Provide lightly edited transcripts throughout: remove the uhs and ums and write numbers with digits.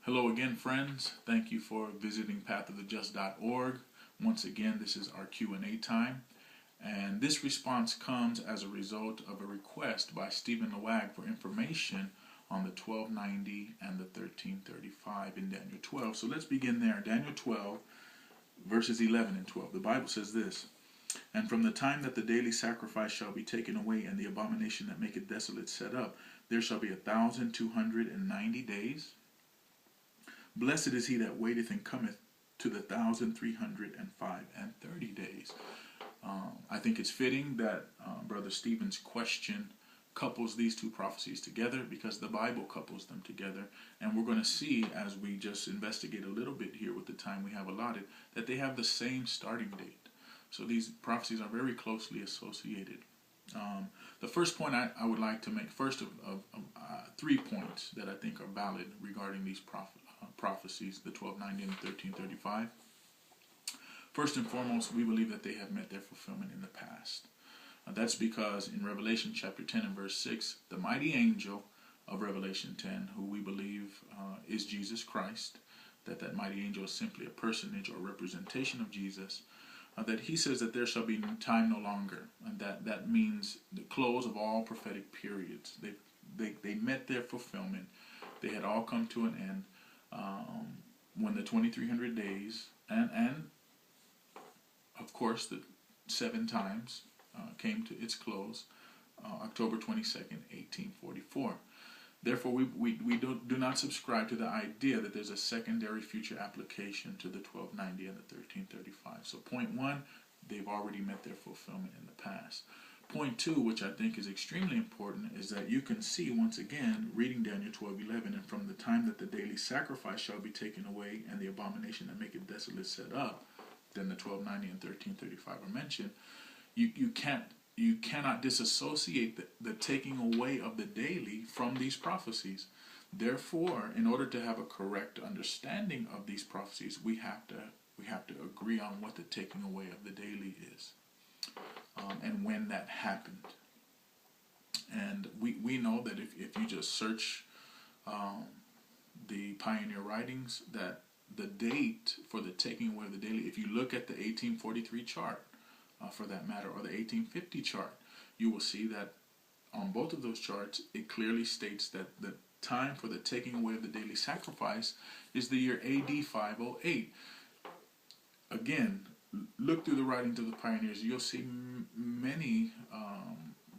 Hello again, friends. Thank you for visiting pathofthejust.org. Once again, this is our Q&A time. And this response comes as a result of a request by Stephen Lewag for information on the 1290 and the 1335 in Daniel 12. So let's begin there. Daniel 12, verses 11 and 12. The Bible says this: "And from the time that the daily sacrifice shall be taken away, and the abomination that maketh desolate set up, there shall be 1,290 days. Blessed is he that waiteth and cometh to the 1,305 and 30 days." I think it's fitting that Brother Stephen's question couples these two prophecies together, because the Bible couples them together. And we're going to see, as we just investigate a little bit here with the time we have allotted, that they have the same starting date. So these prophecies are very closely associated. The first point I would like to make, first of 3 points that I think are valid regarding these prophecies, the 1290 and 1335. First and foremost, we believe that they have met their fulfillment in the past. That's because in Revelation chapter 10 and verse 6, the mighty angel of Revelation 10, who we believe is Jesus Christ, that mighty angel is simply a personage or representation of Jesus, that he says that there shall be time no longer, and that means the close of all prophetic periods. They met their fulfillment. They had all come to an end when the 2300 days and of course the 7 times came to its close, October 22nd, 1844. Therefore, we do not subscribe to the idea that there's a secondary future application to the 1290 and the 1335. So point 1, they've already met their fulfillment in the past. Point 2, which I think is extremely important, is that you can see, once again, reading Daniel 12:11, "And from the time that the daily sacrifice shall be taken away, and the abomination that maketh desolate set up," then the 1290 and 1335 are mentioned. You cannot disassociate the taking away of the daily from these prophecies. Therefore, in order to have a correct understanding of these prophecies, we have to agree on what the taking away of the daily is, and when that happened. And we know that if you just search the pioneer writings, that the date for the taking away of the daily, if you look at the 1843 chart, for that matter, or the 1850 chart, you will see that on both of those charts, it clearly states that the time for the taking away of the daily sacrifice is the year AD 508. Again, look through the writings of the pioneers. You'll see many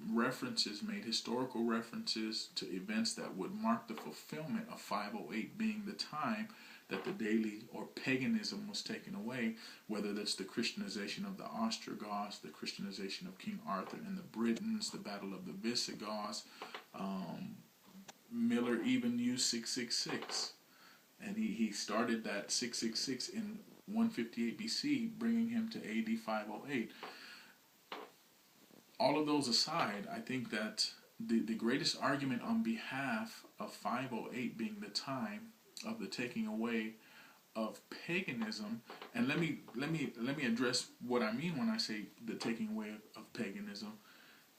references made, historical references to events that would mark the fulfillment of 508 being the time that the daily or paganism was taken away, whether that's the Christianization of the Ostrogoths, the Christianization of King Arthur and the Britons, the Battle of the Visigoths. Miller even used 666, and he started that 666 in 158 BC, bringing him to AD 508. All of those aside, I think that the greatest argument on behalf of 508 being the time of the taking away of paganism, and let me address what I mean when I say the taking away of paganism.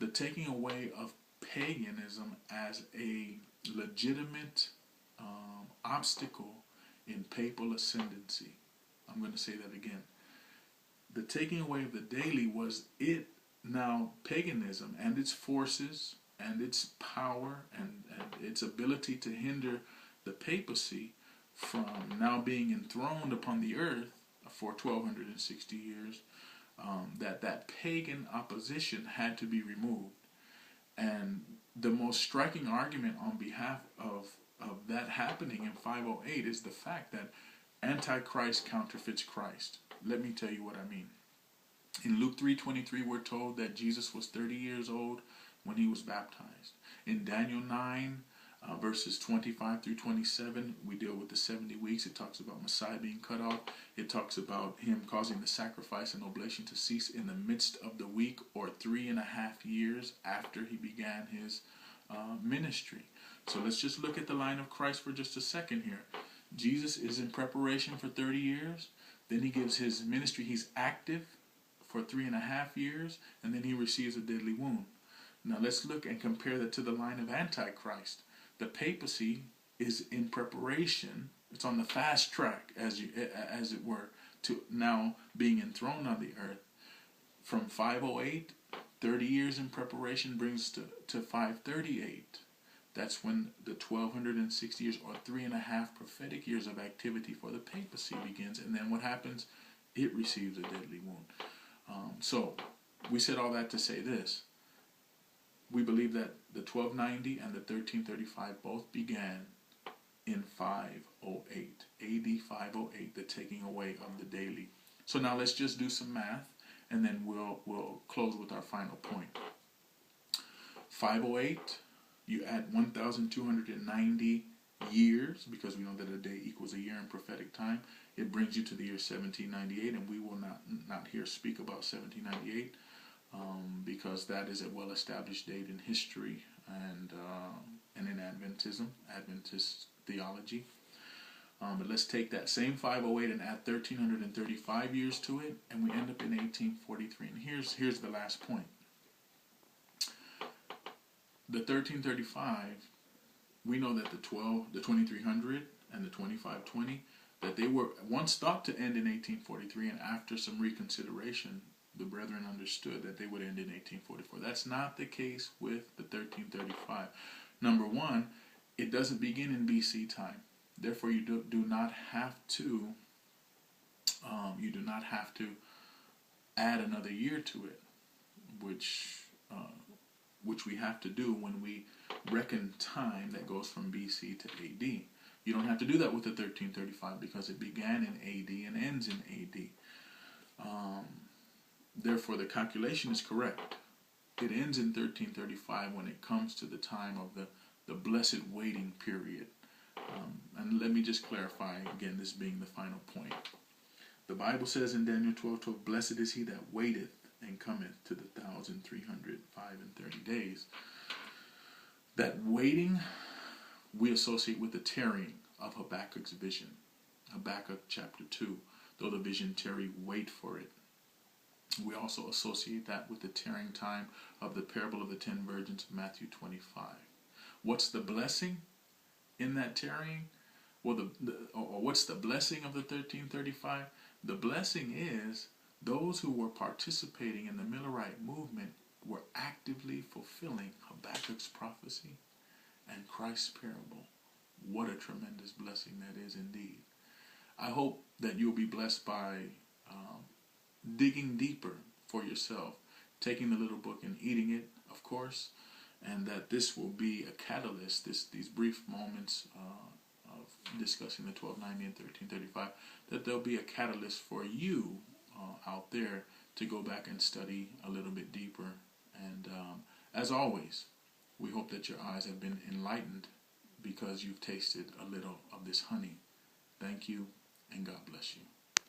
The taking away of paganism as a legitimate obstacle in papal ascendancy. I'm going to say that again. The taking away of the daily was it. Now, paganism and its forces and its power and its ability to hinder the papacy from now being enthroned upon the earth for 1260 years, that pagan opposition had to be removed. And the most striking argument on behalf of that happening in 508 is the fact that Antichrist counterfeits Christ. Let me tell you what I mean. In Luke 3:23, we're told that Jesus was 30 years old when he was baptized. In Daniel 9, verses 25 through 27, we deal with the 70 weeks. It talks about Messiah being cut off. It talks about him causing the sacrifice and oblation to cease in the midst of the week, or 3.5 years after he began his ministry. So let's just look at the line of Christ for just a second here. Jesus is in preparation for 30 years. Then he gives his ministry. He's active for 3.5 years, and then he receives a deadly wound. Now let's look and compare that to the line of Antichrist. The papacy is in preparation It's on the fast track, as it were, to now being enthroned on the earth. From 508, 30 years in preparation brings to 538. That's when the 1260 years, or 3.5 prophetic years of activity for the papacy begins. And then what happens? It receives a deadly wound. So we said all that to say this. We believe that the 1290 and the 1335 both began in 508, AD 508, the taking away of the daily. So now let's just do some math, and then we'll close with our final point. 508, you add 1,290 years, because we know that a day equals a year in prophetic time. It brings you to the year 1798, and we will not here speak about 1798, because that is a well-established date in history and in Adventist theology. But let's take that same 508 and add 1,335 years to it, and we end up in 1843. And here's the last point. The 1335, we know that the 2300 and the 2520, that they were once thought to end in 1843, and after some reconsideration, the brethren understood that they would end in 1844. That's not the case with the 1335. Number one, it doesn't begin in BC time. Therefore, you do not have to add another year to it, which we have to do when we reckon time that goes from BC to AD. You don't have to do that with the 1335 because it began in AD and ends in AD. Therefore, the calculation is correct. It ends in 1335 when it comes to the time of the blessed waiting period. And let me just clarify again, this being the final point. The Bible says in Daniel 12:12, blessed is he that waiteth and cometh to the 1,305 days. That waiting we associate with the tarrying of Habakkuk's vision. Habakkuk chapter 2, though the vision tarry, wait for it. We also associate that with the tarrying time of the parable of the 10 virgins of Matthew 25. What's the blessing in that tarrying? Well, what's the blessing of the 1335? The blessing is those who were participating in the Millerite movement were actively fulfilling Habakkuk's prophecy and Christ's parable. What a tremendous blessing that is indeed. I hope that you'll be blessed by digging deeper for yourself, taking the little book and eating it, of course, and that this will be a catalyst, these brief moments of discussing the 1290 and 1335, that there'll be a catalyst for you out there to go back and study a little bit deeper. And as always, we hope that your eyes have been enlightened because you've tasted a little of this honey. Thank you, and God bless you.